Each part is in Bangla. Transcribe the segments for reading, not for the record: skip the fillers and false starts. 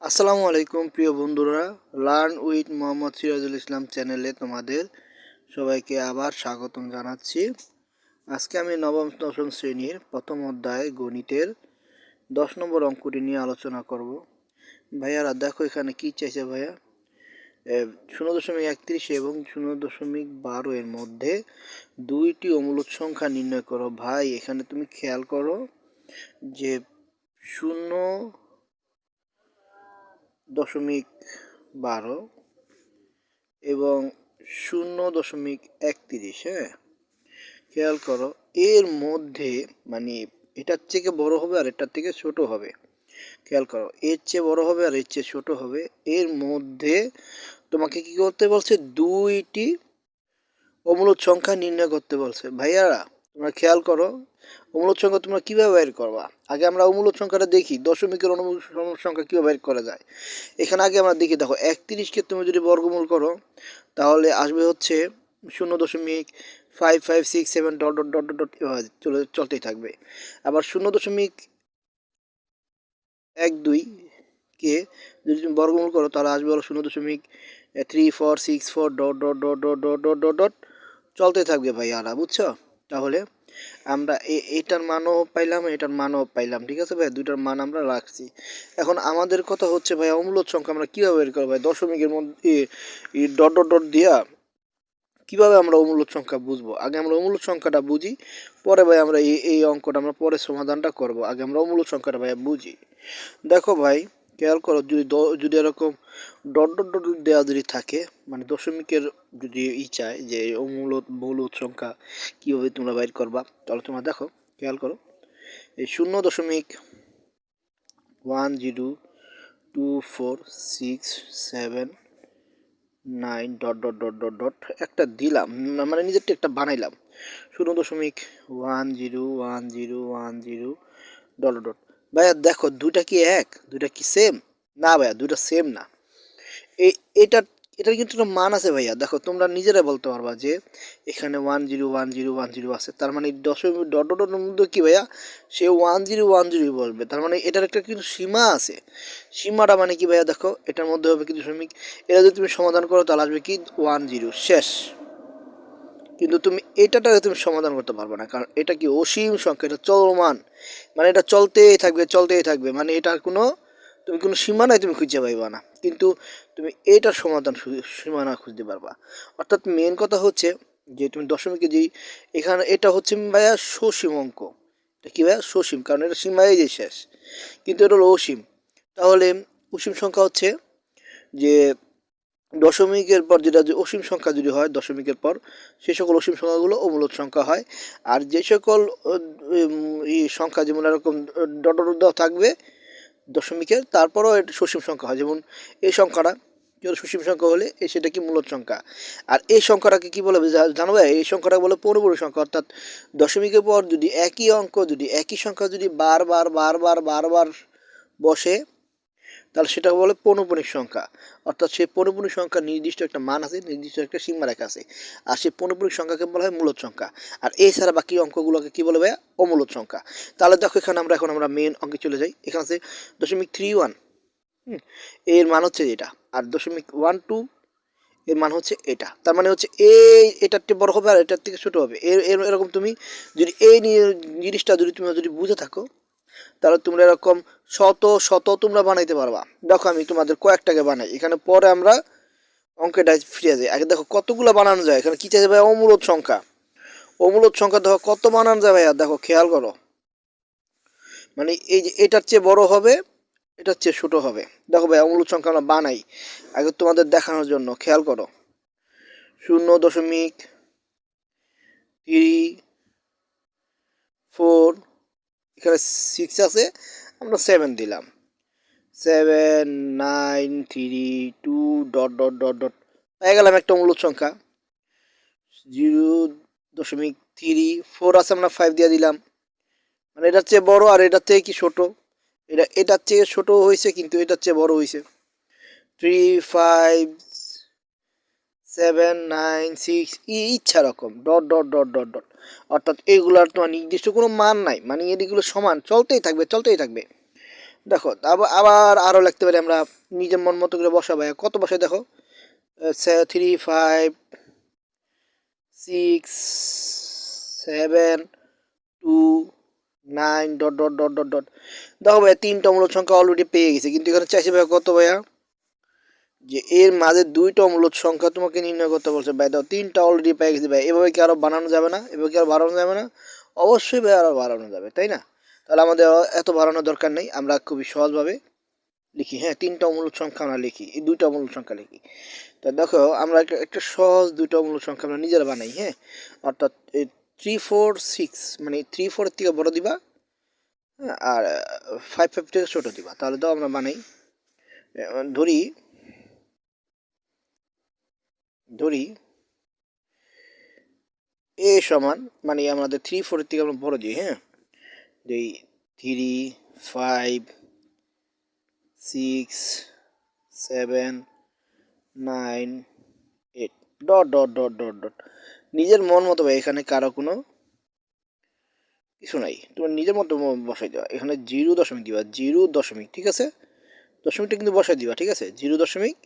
আসসালামু আলাইকুম প্রিয় বন্ধুরা, লার্ন উইথ মোহাম্মদ সিরাজুল ইসলাম চ্যানেলে তোমাদের সবাইকে আবার স্বাগতম জানাচ্ছি। আজকে আমি নবম দশম শ্রেণীর প্রথম অধ্যায় গণিতের 10 নম্বর অঙ্কটি নিয়ে আলোচনা করব। ভাইয়ারা দেখো এখানে কি চাইছে ভাইয়া, 0.31 এবং 0.12 এর মধ্যে দুইটি অমূলদ সংখ্যা নির্ণয় করো। ভাই এখানে তুমি খেয়াল করো যে 0.12 এবং 0.31, হ্যাঁ খেয়াল করো এর মধ্যে মানে এটার থেকে বড় হবে আর এটার থেকে ছোট হবে। খেয়াল করো এর চেয়ে বড় হবে আর এর চেয়ে ছোট হবে। এর মধ্যে তোমাকে কি করতে বলছে, দুইটি অমূলদ সংখ্যা নির্ণয় করতে বলছে। ভাইয়ারা তোমরা খেয়াল করো অমূলদ সংখ্যা তোমরা কীভাবে বের করবা। আগে আমরা অমূলদ সংখ্যাটা দেখি, দশমিকের অমূলদ সংখ্যা কীভাবে বের করা যায়। এখানে আগে আমরা দেখি, দেখো 31কে তুমি যদি বর্গমূল করো তাহলে আসবে হচ্ছে 0.5567 ডট ডট ডট ডট চলতেই থাকবে। আবার 0.12কে যদি তুমি বর্গমূল করো তাহলে আসবে হলো 0.3464 dot dot dot dot dot dot dot dot চলতে থাকবে ভাইয়ারা, বুঝছো। তাহলে আমরা এটার মানও পাইলাম, এটার মানও পাইলাম, ঠিক আছে ভাই, দুইটার মান আমরা রাখছি। এখন আমাদের কথা হচ্ছে ভাই অমূলদ সংখ্যা আমরা কীভাবে বের করবো ভাই, দশমিকের মধ্যে ডট ডট ডট দিয়া কীভাবে আমরা অমূলদ সংখ্যা বুঝবো। আগে আমরা অমূলদ সংখ্যাটা বুঝি, পরে ভাই আমরা এই অঙ্কটা আমরা পরে সমাধানটা করব। আগে আমরা অমূলদ সংখ্যাটা ভাই বুঝি। দেখো ভাই খেয়াল করো, যদি এরকম ডট ডট ডট দেওয়া যদি থাকে, মানে দশমিকের যদি চায় যে মূলদ সংখ্যা কীভাবে তোমরা বাইর করবা, তাহলে তোমরা দেখো খেয়াল করো এই 0.102467 9 dot dot dot dot dot একটা দিলাম, মানে নিজেরটা একটা বানাইলাম 0.101010 ডট ডট। ভাইয়া দেখো দুইটা কি এক, দুইটা কি সেম? না ভাইয়া দুইটা সেম না। এই এটার এটার কিন্তু একটা মান আছে ভাইয়া, দেখো তোমরা নিজেরা বলতে পারবা যে এখানে 101010 আছে, তার মানে দশমিক ডট ডটের মধ্যে কি ভাইয়া সে 1010 বলবে, তার মানে এটার একটা কিন্তু সীমা আছে। সীমাটা মানে কি ভাইয়া, দেখো এটার মধ্যে হবে কিন্তু দশমিক, এটা যদি তুমি সমাধান করো তাহলে আসবে কি 10 শেষ। কিন্তু তুমি এটাটাকে তুমি সমাধান করতে পারবে না, কারণ এটা কি অসীম সংখ্যা, এটা চলমান, মানে এটা চলতেই থাকবে চলতেই থাকবে, মানে এটার কোনো তুমি কোনো সীমানায় তুমি খুঁজে পাইবা না। কিন্তু তুমি এইটার সমাধান সীমানা খুঁজতে পারবা। অর্থাৎ মেন কথা হচ্ছে যে তুমি দশমিকে যেই এখানে এটা হচ্ছে ভাইয়া সসীম অঙ্ক, এটা কি ভাইয়া সসীম, কারণ এটা সীমায় যে শেষ, কিন্তু এটা হলো অসীম। তাহলে অসীম সংখ্যা হচ্ছে যে দশমিকের পর যেটা অসীম সংখ্যা যদি হয় দশমিকের পর, সেই সকল অসীম সংখ্যাগুলো অমূলদ সংখ্যা হয়। আর যে সকল সংখ্যা যেমন এরকম ডট ডট দেওয়া থাকবে দশমিকের তারপরও এটা সসীম সংখ্যা হয়, যেমন এই সংখ্যাটা সসীম সংখ্যা হলে সেটা কি মূলদ সংখ্যা। আর এই সংখ্যাটাকে কি বলে জানো ভাই, এই সংখ্যাটা বলে পূর্ণবর্গী সংখ্যা। অর্থাৎ দশমিকের পর যদি একই অঙ্ক, যদি একই সংখ্যা যদি বারবার বারবার বারবার বসে তাহলে সেটা বলে পৌনঃপুনিক সংখ্যা। অর্থাৎ সেই পৌনঃপুনিক সংখ্যার নির্দিষ্ট একটা মান আছে, নির্দিষ্ট একটা সীমারেখা আছে, আর সেই পৌনঃপুনিক সংখ্যাকে বলা হয় মূলদ সংখ্যা। আর এছাড়া বাকি অঙ্কগুলোকে কি বলে ভাইয়া, অমূলদ সংখ্যা। তাহলে দেখো এখানে আমরা মেন অঙ্কে চলে যাই। এখানে আছে 0.31, এর মান হচ্ছে এটা, আর 0.12 এর মান হচ্ছে এটা। তার মানে হচ্ছে এটার থেকে বড় হবে আর এটার থেকে ছোট হবে। এরকম তুমি যদি এই জিনিসটা যদি তুমি যদি বুঝে থাকো তাহলে তোমরা এরকম শত শত তোমরা বানাইতে পারবা। দেখো আমি তোমাদের কয়েকটাকে বানাই, এখানে পরে আমরা অঙ্কেটা ফিরে যাই। আগে দেখো কতগুলো বানানো যায়। এখানে কি চাইছে ভাই, অমূলদ সংখ্যা। অমূলদ সংখ্যা দেখো কত বানানো যায় ভাইয়া, দেখো খেয়াল করো, মানে এই যে এটার চেয়ে বড় হবে, এটার চেয়ে ছোট হবে। দেখো ভাই অমূলদ সংখ্যা আমরা বানাই আগে তোমাদের দেখানোর জন্য, খেয়াল করো 0.34, এখানে 6 আছে, আমরা 7 দিলাম, 7932 ডট ডট ডট ডট পেয়ে গেলাম একটা মূলদ সংখ্যা। 0.34 আছে, আমরা 5 দিয়ে দিলাম, মানে এটার চেয়ে বড় আর এটার থেকে কি ছোট, এটার চেয়ে ছোট হয়েছে কিন্তু এটার চেয়ে বড় হয়েছে। 35796 ইচ্ছা রকম dot dot dot dot dot. অর্থাৎ এইগুলার তোমার নির্দিষ্ট কোনো মান নাই, মানে এগুলো সমান চলতেই থাকবে চলতেই থাকবে। দেখো আবার আবার আরও লিখতে পারি আমরা, নিজের মন মতো করে বসা ভাইয়া, কত বসে দেখো, 3 5 6 7 2 9 dot dot dot dot dot. দেখো ভাইয়া তিনটা মূলদ সংখ্যা অলরেডি পেয়ে গেছে, কিন্তু এখানে চাইছে ভাইয়া কত ভাইয়া, যে এর মাঝে দুইটা মূলদ সংখ্যা তোমাকে নির্ণয় করতে বলছে ভাই। দাও তিনটা অলরেডি পেয়ে গেছে ভাই, এভাবে কি আরো বানানো যাবে না? এভাবে কি আরো বাড়ানো যাবে না? অবশ্যই ভাই আরো বাড়ানো যাবে, তাই না? তাহলে আমাদের এত বাড়ানোর দরকার নেই, আমরা খুবই সহজভাবে লিখি। হ্যাঁ, তিনটা মূলদ সংখ্যা আমরা লিখি, এই দুইটা মূলদ সংখ্যা লিখি। তা দেখো আমরা একটা সহজ দুইটা মূলদ সংখ্যা আমরা নিজেরা বানাই। হ্যাঁ, অর্থাৎ 3 4 6, মানে 3 4 থেকে বড় দিবা, হ্যাঁ, আর 5 5 থেকে ছোট দিবা। তাহলে তো আমরা বানাই, ধরি ধরি এ সমান, মানে আমাদের 3 4 থেকে আমরা বড় দিই। হ্যাঁ, এই 3 5 6 7 9 8 dot dot dot dot dot. নিজের মন মতো ভাই, এখানে কারো কোনো কিছু নাই, তোমার নিজের মতো বসাই দেওয়া। এখানে 0 দশমিক দিবা, 0 দশমিক, ঠিক আছে? দশমিকটা কিন্তু বসাই দিবা, ঠিক আছে? 0 দশমিক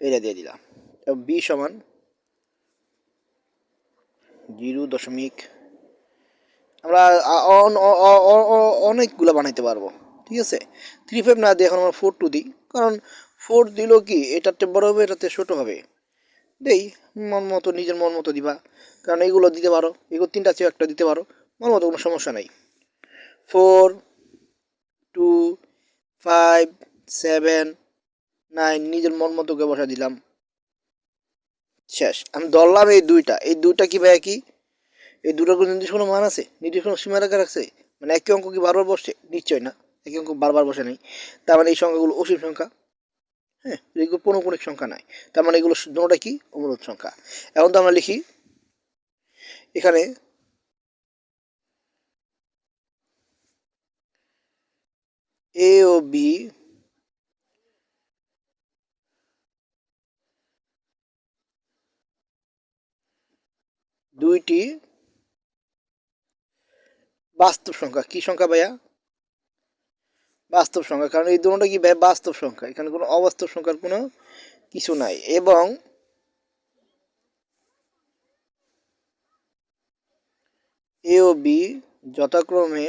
এটা দিয়ে দিলাম। বি সমান 0 দশমিক, আমরা অনেকগুলো বানাইতে পারবো, ঠিক আছে? 3 5 না দিয়ে এখন আমরা 4 2 দিই, কারণ 4 দিলেও কি এটাতে বড় হবে, এটাতে ছোট হবে। দেই, মন মতো, নিজের মন মতো দিবা, কারণ এইগুলো দিতে পারো, এগুলো তিনটা চেয়ে একটা দিতে পারো, মন মতো, কোনো সমস্যা নাই। 4 2 5 7 9 নিজের মন মতো করে বসা দিলাম, শেষ। আমি ধরলাম এই দুইটা কি ভাই কি, এই দুটোর কোনো নির্দিষ্ট কোনো মান আছে, নির্দিষ্ট কোনো সীমারেখা রাখছে? মানে একই অঙ্ক কি বারবার বসছে? নিশ্চয় না, একই অঙ্ক বারবার বসে নাই। তার মানে এই সংখ্যাগুলো অসীম সংখ্যা। হ্যাঁ, এগুলো পৌনঃপুনিক সংখ্যা নাই, তার মানে এগুলো দুটোটা কি, অমূলদ সংখ্যা। এখন তো আমরা লিখি এখানে এ ও বি দুইটি বাস্তব সংখ্যা। কি সংখ্যা ভাইয়া? বাস্তব সংখ্যা, কারণ এই দুটোটা কি ভাই বাস্তব সংখ্যা, এখানে কোনো অবাস্তব সংখ্যার কোনো কিছু নাই। এবং এ ও বি যথাক্রমে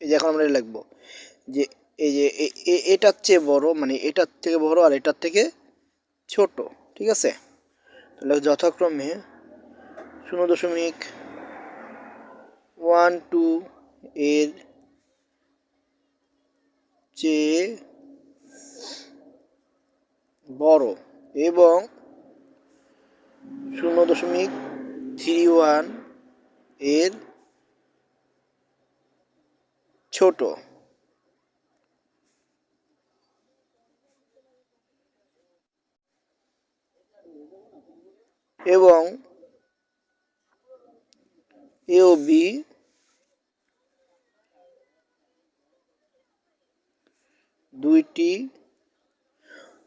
এই যে এখন আমরা লিখবো যে এই যে এটার চেয়ে বড়, মানে এটার থেকে বড় আর এটার থেকে ছোট, ঠিক আছে? তাহলে যথাক্রমে 0.12 এর চেয়ে বড় এবং 0.31 এর ছোট। এবং এ ও বি দুইটি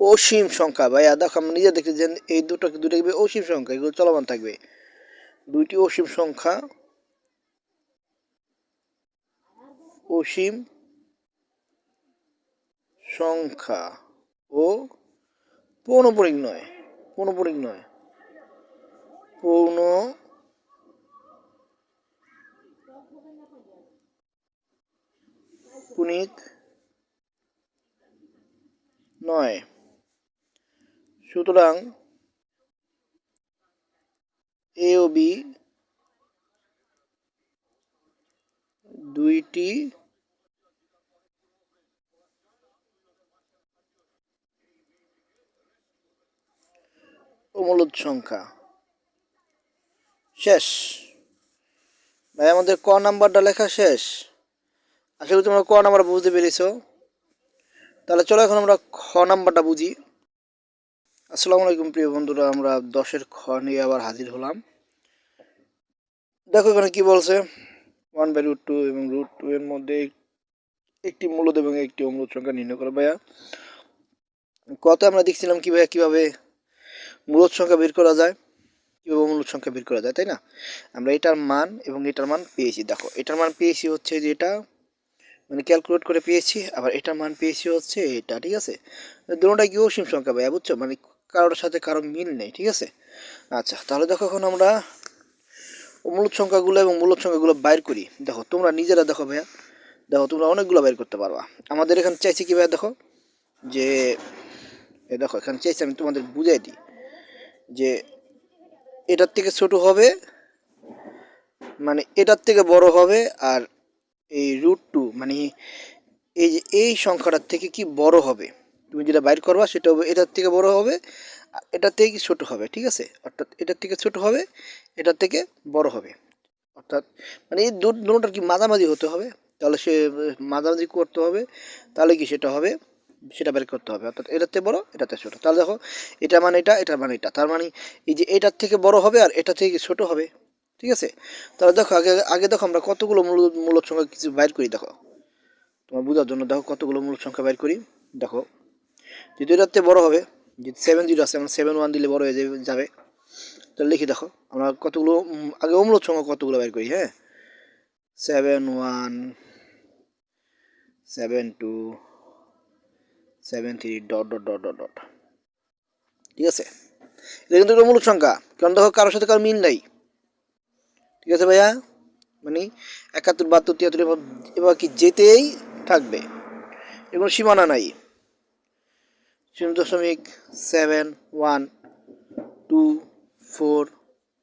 অসীম সংখ্যা। ভাই দেখো আমরা নিজে দেখছি যে এই দুটো কি অসীম সংখ্যা, এগুলো চলমান থাকবে। দুইটি অসীম সংখ্যা, অসীম সংখ্যা ও পৌনঃপুনিক নয়, পৌনঃপুনিক নয়, পৌনঃপুনিক নয়। সুতরাং এ ও বি দুইটি অমূলদ সংখ্যা। শেষ ভাই, আমাদের ক নাম্বারটা লেখা শেষ। আশা করি তোমরা ক নাম্বার বুঝতে পেরেছো। তাহলে চলো এখন আমরা খ নাম্বারটা বুঝি। আসসালামু আলাইকুম প্রিয় বন্ধুরা, আমরা 10-এর খ নিয়ে আবার হাজির হলাম। দেখো এখানে কি বলছে, 1/√2 এবং √2 এর মধ্যে একটি মূলদ এবং একটি অমূলদ সংখ্যা নির্ণয় করো। ভাইয়া কত আমরা দেখছিলাম কি ভাইয়া কিভাবে মূলদ সংখ্যা বের করা যায়। কীভাবে মূলদ সংখ্যা বের করা যায়, তাই না? আমরা এটার মান এবং এটার মান পেয়েছি। দেখো এটার মান পেয়েছি হচ্ছে যে এটা, মানে ক্যালকুলেট করে পেয়েছি, আবার এটার মান পেয়েছি হচ্ছে এটা, ঠিক আছে? দুটোটাই কি অসীম সংখ্যা ভাইয়া, বুঝছো? মানে কারোর সাথে কারো মিল নেই, ঠিক আছে? আচ্ছা, তাহলে দেখো এখন আমরা মূলদ সংখ্যাগুলো এবং মূলদ সংখ্যাগুলো বাইর করি। দেখো তোমরা নিজেরা দেখো ভাইয়া, দেখো তোমরা অনেকগুলো বাইর করতে পারবা। আমাদের এখানে চাইছি কি ভাইয়া, দেখো যে দেখো এখানে চাইছি, আমি তোমাদের বুঝাই দিই যে এটার থেকে ছোট হবে, মানে এটার থেকে বড় হবে, আর এই √2 মানে এই যে এই সংখ্যাটার থেকে কি বড় হবে, তুমি যেটা বাইর করবা সেটা হবে এটার থেকে বড় হবে, আর এটার থেকে কি ছোট হবে, ঠিক আছে? অর্থাৎ এটার থেকে ছোট হবে, এটার থেকে বড় হবে, অর্থাৎ মানে এই দুটোটার কি মাঝামাঝি হতে হবে, তাহলে সে মাঝামাঝি করতে হবে, তাহলে কি সেটা হবে, সেটা বের করতে হবে। অর্থাৎ এটাতে বড় এটাতে ছোট, তাহলে দেখো এটা মানে এটা, এটার মানে এটা, তার মানে এই যে এটার থেকে বড় হবে আর এটা থেকে ছোট হবে, ঠিক আছে? তাহলে দেখো আগে আগে দেখো আমরা কতগুলো মূলদ সংখ্যা কিছু বাইর করি। দেখো তোমার বোঝার জন্য দেখো কতগুলো মূলদ সংখ্যা বাইর করি। দেখো যদি এটার থেকে বড় হবে, যদি 7 0 আছে, আমরা 7 1 দিলে বড় হয়ে যাবে। তাহলে লিখি, দেখো আমরা কতগুলো আগে অমূলদ সংখ্যা কতগুলো বাইর করি। হ্যাঁ, 7 1 7 2 7 3 dot dot dot dot dot, ঠিক আছে? এটা কিন্তু একটা মূলদ সংখ্যা, কারণ দেখো কারোর সাথে কারো মিল নাই, ঠিক আছে ভাইয়া? মানে 71 72 73 এবার কি যেতেই থাকবে, এগুলো সীমানা নাই। 0.7 1 2 4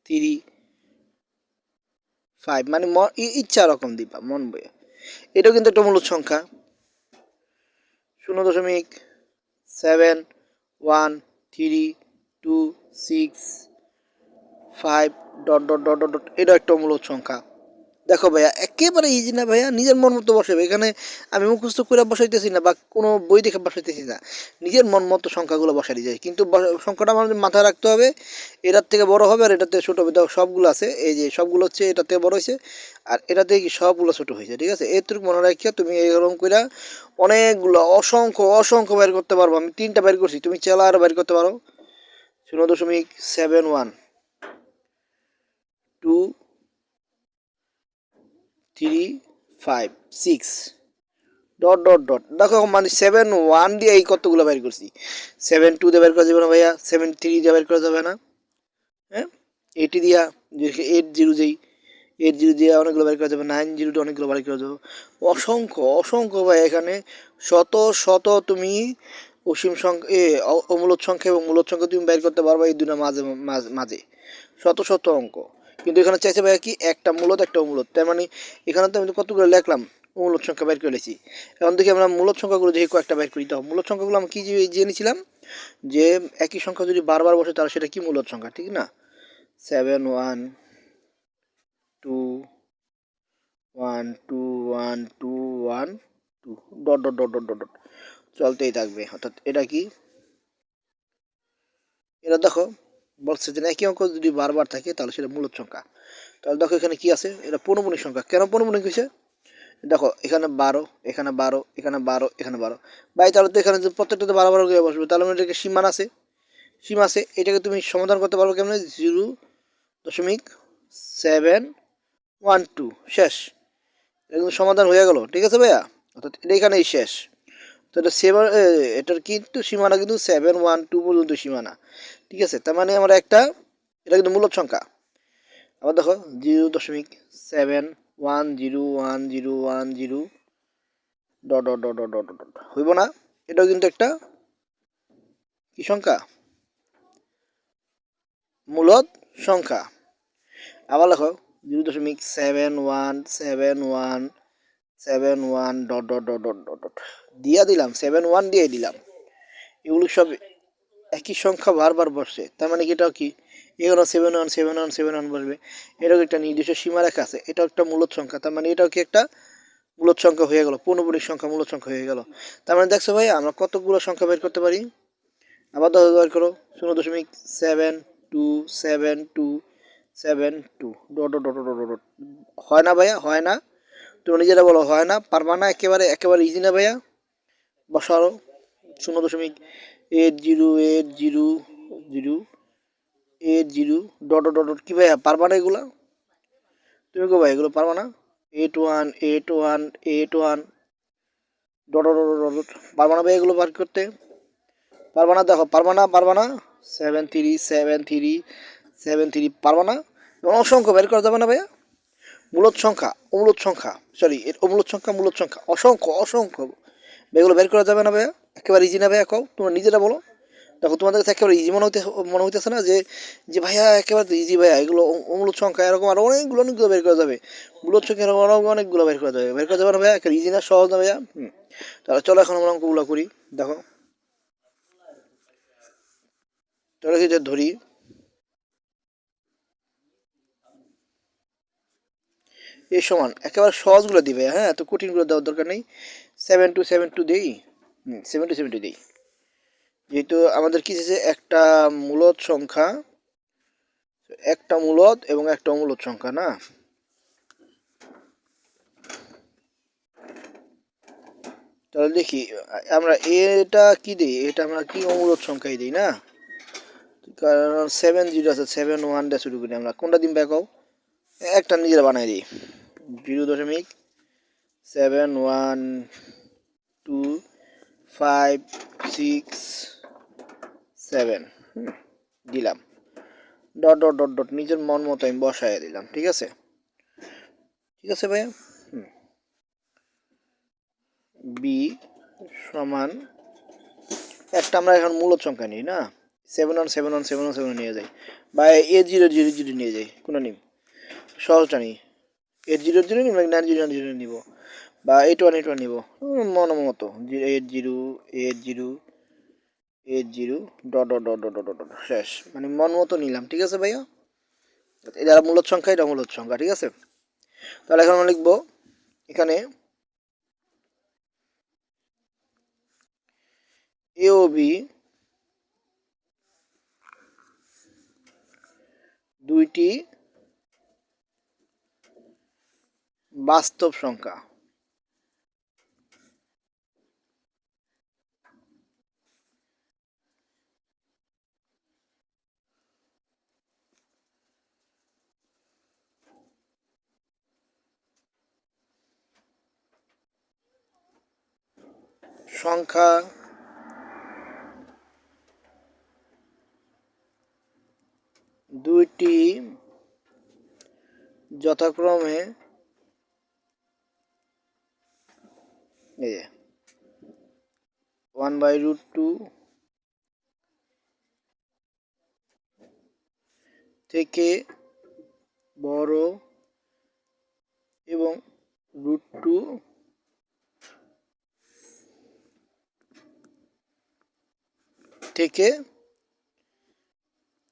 3 5, মানে ইচ্ছা রকম দিবা মন বইয়ে। এটাও কিন্তু একটা মূলদ সংখ্যা। 0.7 1 3 2 6 5 dot dot dot dot dot, এটা একটা মূলদ সংখ্যা। দেখো ভাইয়া একেবারে ইজি না ভাইয়া, নিজের মন মতো বসাবে। এখানে আমি মুখস্থ করে বসাইতেছি না বা কোনো বই দেখে বসাইতেছি না, নিজের মন মতো সংখ্যাগুলো বসাই যায়। কিন্তু সংখ্যাটা আমাদের মাথায় রাখতে হবে, এটার থেকে বড় হবে আর এটার থেকে ছোটো হবে। দেখো সবগুলো আছে, এই যে সবগুলো হচ্ছে এটার থেকে বড় হয়েছে আর এটা থেকে কি সবগুলো ছোটো হয়েছে, ঠিক আছে? এতটুকু মনে রাখিয়া তুমি এরকম করে অনেকগুলো অসংখ্য অসংখ্য বের করতে পারবো। আমি 3টা বের করছি, তুমি চাইলে আরও বের করতে পারো। 0.71 2 3 5 6 ডট ডট ডট, দেখো মানে 7 1 দিয়ে এই কতগুলো বের করছি। 7 2 দিয়ে বের করা যাবে না ভাইয়া, 7 3 দিয়ে বের করা যাবে না। হ্যাঁ, 80 দিয়া, 8 0 যেই 8 0 দিয়ে অনেকগুলো বের করা যাবে, 9 0 দিয়ে অনেকগুলো বের করা যাবে। অসংখ্য অসংখ্য ভাই, এখানে শত শত তুমি অসীম সংখ্যা অমূলদ সংখ্যা এবং মূলদ সংখ্যা তুমি বের করতে পারবে এই দুটো মাঝে মাঝে শত শত অঙ্ক। কিন্তু এখানে চাইছে ভাইয়া কি একটা মূলদ একটা অমূলদ, তার মানে এখানে তো আমি কতগুলো লিখলাম, মূলদ সংখ্যা বের করে নিয়েছি। এখন দেখি আমরা মূলদ সংখ্যাগুলো দেখি কয়েকটা বের করি। তো মূলদ সংখ্যাগুলো আমি কি জেনেছিলাম যে একই সংখ্যা যদি বারবার বসে তাহলে সেটা কি মূলদ সংখ্যা, ঠিক না? 7 1 2 1 2 1 2 1 2 dot dot dot dot dot dot চলতেই থাকবে। অর্থাৎ এটা কি, এটা দেখো বলছে যে একই অঙ্ক যদি বারবার থাকে তাহলে সেটা মূলদ সংখ্যা। তাহলে দেখো এখানে কি আছে, এটা পৌনঃপুনিক সংখ্যা। কেন পৌনঃপুনিক হয়েছে? দেখো এখানে 12, এখানে 12, এখানে 12, এখানে 12, ভাই তাহলে তো এখানে প্রত্যেকটাতে 12 12 করে বসবে, তাহলে মানে এটাকে সীমা আছে, সীমা আছে। এটাকে তুমি সমাধান করতে পারবো কেমন? 0.712 শেষ, এটা কিন্তু সমাধান হয়ে গেল, ঠিক আছে ভাইয়া? অর্থাৎ এটা এখানেই শেষ। তো এটা এটার কিন্তু সীমানা কিন্তু 7 1 2 পর্যন্ত সীমানা, ঠিক আছে? তার মানে আমরা একটা, এটা কিন্তু মূলদ সংখ্যা। আবার দেখো 0.7 1 0 1 0 1 0 dot dot dot dot dot dot, হইব না? এটাও কিন্তু একটা কি সংখ্যা? মূলদ সংখ্যা। আবার লেখো 0.7 1 7 1 dot dot dot dot dot dot দিয়া দিলাম, 7 1 দিয়ে দিলাম। এগুলো সব একই সংখ্যা বারবার বসছে, তার মানে কি এটাও কি, এখানেও 7 1 7 1 7 1 বসবে। এটাও একটা নির্দিষ্ট সীমারেখা আছে, এটাও একটা মূলদ সংখ্যা, তার মানে এটাও কি একটা মূলদ সংখ্যা হয়ে গেল, পূর্ণবর্ণিক সংখ্যা মূলদ সংখ্যা হয়ে গেল। তার মানে দেখছো ভাই আমরা কতগুলো সংখ্যা বের করতে পারি। আবার দশ বের করো, 0.7 2 7 2 dot dot dot dot dot, হয় না ভাইয়া? হয় না? তুমি নিজেরা বলো, হয় না? পারবা না? একেবারে একেবারে ইজি না ভাইয়া? বসাও 0.8080 0 0 ডট ডট ডট, কি ভাইয়া পারবা না এগুলা? তুমি কো ভাই এগুলো পারবা না? 81 81 81 ডট ডট ডট ডট, পারবা না ভাই এগুলো বার করতে? পারবা না? দেখো পারবা না? 73 পারবা না? এবং অসংখ্য বের করা যাবে না ভাইয়া? মূলদ সংখ্যা, সরি এর অমূলদ সংখ্যা, মূলদ সংখ্যা অসংখ্য অসংখ্য, এগুলো বের করা যাবে না ভাইয়া? একেবারে ইজি না ভাইয়া? কও তোমরা নিজেরা বলো। দেখো তোমাদের কাছে একেবারে ইজি মনে হইতেছে না যে যে ভাইয়া একেবারে ইজি ভাইয়া, এগুলো অমূলদ সংখ্যা এরকম আরো অনেকগুলো বের করা যাবে, মূলদ সংখ্যা এরকম আরো অনেকগুলো বের করা যাবে না ভাইয়া? একেবারে ইজি না, সহজ না ভাইয়া? তাহলে চলো এখন আমরা অঙ্কগুলো করি। দেখো চলো কি ধরি, এ সমান একেবারে সহজগুলো দিবে, হ্যাঁ এত কঠিনগুলো দেওয়ার দরকার নেই। 7 2 দেই, 7 2 দেই, যেহেতু আমাদের কি আছে, একটা মূলদ সংখ্যা, একটা মূলদ এবং একটা অমূলদ সংখ্যা না। তাহলে দেখি আমরা এটা কি দিই, এটা আমরা কি অমূলদ সংখ্যাই দিই না, কারণ 7 0 আছে, 7 1 দিয়ে শুরু করি আমরা, কোনটা দিন ব্যাকও একটা নিজেরা বানাই দিই, 0.71256 7 দিলাম, ডট ডট ডট ডট নিজের মন মতো আমি বসায় দিলাম, ঠিক আছে? ঠিক আছে ভাইয়া? বি সমান, একটা আমরা এখন মূলদ সংখ্যা নিই না, 7 1 7 1 7 1 নিয়ে যাই, বা 8 0 0 0 নিয়ে যাই, কোনো নিম সহজটা নিই, 8 0 0 নিব, 9 0 9 0 নিব, বা 8 1 নিব, মন মতো 8 0 dot dot dot dot dot dot শেষ, মানে মন মতো নিলাম, ঠিক আছে ভাইয়া? এটা মূলদ সংখ্যা, এটা মূলদ সংখ্যা, ঠিক আছে? তাহলে এখন আমরা লিখবো এখানে এ ও বি দুইটি বাস্তব সংখ্যা, সংখ্যা দুইটি যথাক্রমে এই যে 1/√2 থেকে বড় এবং √2 থেকে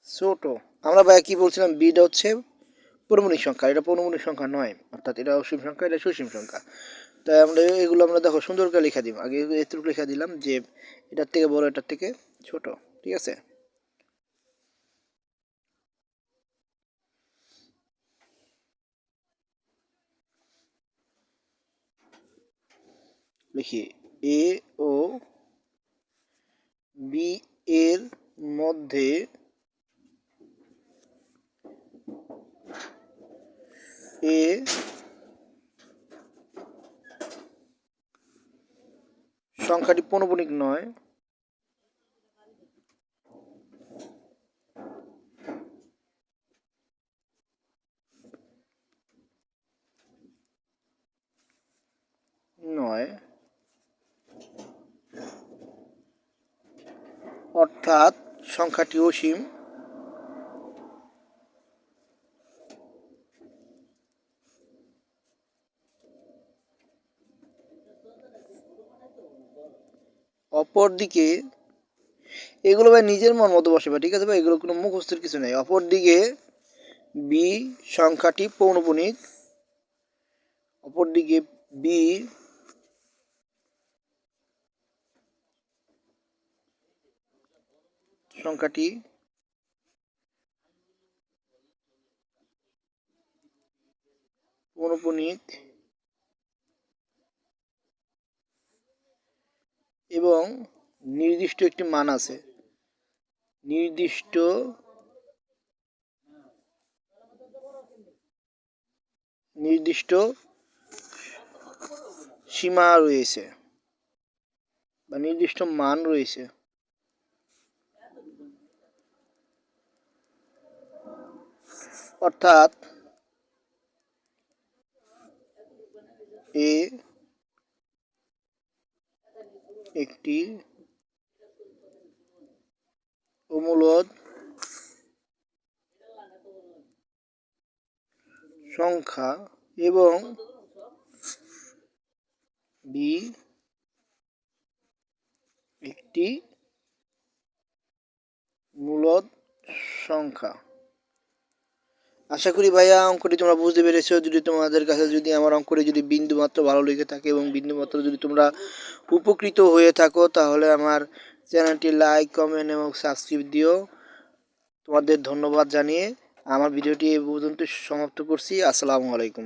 ছোট। আমরা ভাইয়া কি বলছিলাম, বিটা হচ্ছে পৌনঃপুনিক সংখ্যা, এটা পৌনঃপুনিক সংখ্যা নয়, অর্থাৎ এটা অসীম সংখ্যা, এটা সসীম সংখ্যা। তাই আমরা এগুলো আমরা দেখো সুন্দর করে লেখা দিব, আগে এতটুকু লেখা দিলাম যে এটার থেকে বড়, এটার থেকে ছোট, ঠিক আছে? লিখি এ ও বি এর মধ্যে এ সংখ্যাটি পৌনঃপুনিক নয়, নয় অর্থাৎ সংখ্যাটি অসীম, অপরদিকে এগুলো ভাই নিজের মন মতো বসে, ঠিক আছে ভাই, এগুলো কোনো মুখস্থের কিছু নেই। অপরদিকে বি সংখ্যাটি পৌনঃপুনিক, অপরদিকে বি সংখ্যাটি পৌনঃপুনিক এবং নির্দিষ্ট একটি মান আছে, নির্দিষ্ট নির্দিষ্ট সীমা রয়েছে বা নির্দিষ্ট মান রয়েছে। অর্থাৎ এ একটি অমূলদ সংখ্যা এবং বি একটি মূলদ সংখ্যা। আশা করি ভাইয়া অঙ্কটি তোমরা বুঝতে পেরেছো। যদি তোমাদের কাছে যদি আমার অঙ্কটি যদি বিন্দুমাত্র ভালো লেগে থাকে এবং বিন্দুমাত্র যদি তোমরা উপকৃত হয়ে থাকো, তাহলে আমার চ্যানেলটি লাইক, কমেন্ট এবং সাবস্ক্রাইব দিও। তোমাদের ধন্যবাদ জানিয়ে আমার ভিডিওটি এই পর্যন্ত সমাপ্ত করছি। আসসালামু আলাইকুম।